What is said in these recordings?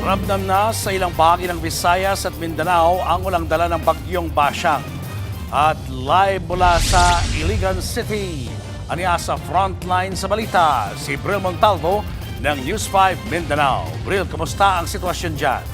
Ramdam na sa ilang bahagi ng Visayas at Mindanao ang ulang dala ng bagyong Basyang. At live mula sa Iligan City, aniya sa frontline sa balita, si Bril Montalvo ng News 5 Mindanao. Bril, kamusta ang sitwasyon dyan?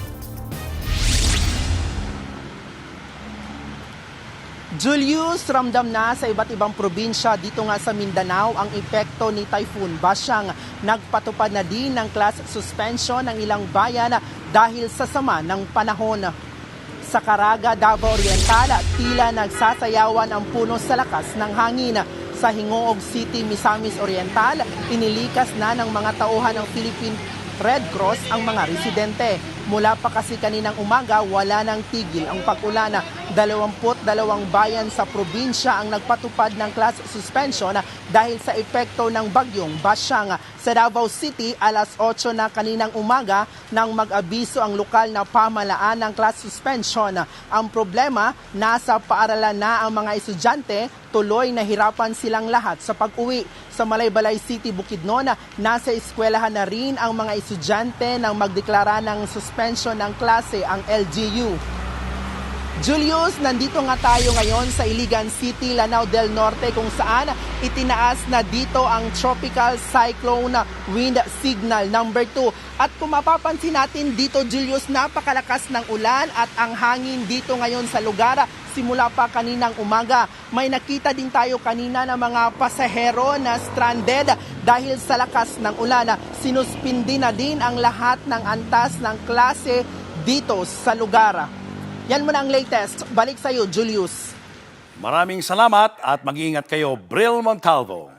Julius, ramdam na sa iba't ibang probinsya dito nga sa Mindanao ang epekto ni Typhoon Basyang. Nagpatupad na din ng class suspension ng ilang bayan dahil sa sama ng panahon. Sa Caraga, Davao Oriental, tila nagsasayawan ang puno sa lakas ng hangin. Sa Hingoog City, Misamis Oriental, inilikas na ng mga tauhan ng Philippine Red Cross ang mga residente. Mula pa kasi kaninang umaga, wala nang tigil ang pag-ulan. 22 bayan sa probinsya ang nagpatupad ng class suspension dahil sa epekto ng bagyong Basyang. Sa Davao City, alas 8 na kaninang umaga nang mag-abiso ang lokal na pamahalaan ng class suspension. Ang problema, nasa paaralan na ang mga estudyante, tuloy nahirapan silang lahat sa pag-uwi. Sa Malaybalay City, Bukidnon, nasa eskwelahan na rin ang mga estudyante nang magdeklara ng suspension ng klase ang LGU. Julius, nandito nga tayo ngayon sa Iligan City, Lanao del Norte kung saan itinaas na dito ang Tropical Cyclone Wind Signal number 2. At kung mapapansin natin dito, Julius, napakalakas ng ulan at ang hangin dito ngayon sa lugar simula pa kaninang umaga. May nakita din tayo kanina ng mga pasahero na stranded dahil sa lakas ng ulan. Sinuspindi na din ang lahat ng antas ng klase dito sa lugar. Yan muna ang latest. Balik sa iyo, Julius. Maraming salamat at mag-iingat kayo, Bril Montalvo.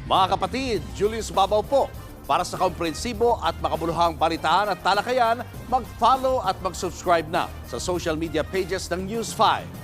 Mga kapatid, Julius Babaw po. Para sa komprehensibo at makabuluhang balitaan at talakayan, mag-follow at mag-subscribe na sa social media pages ng News 5.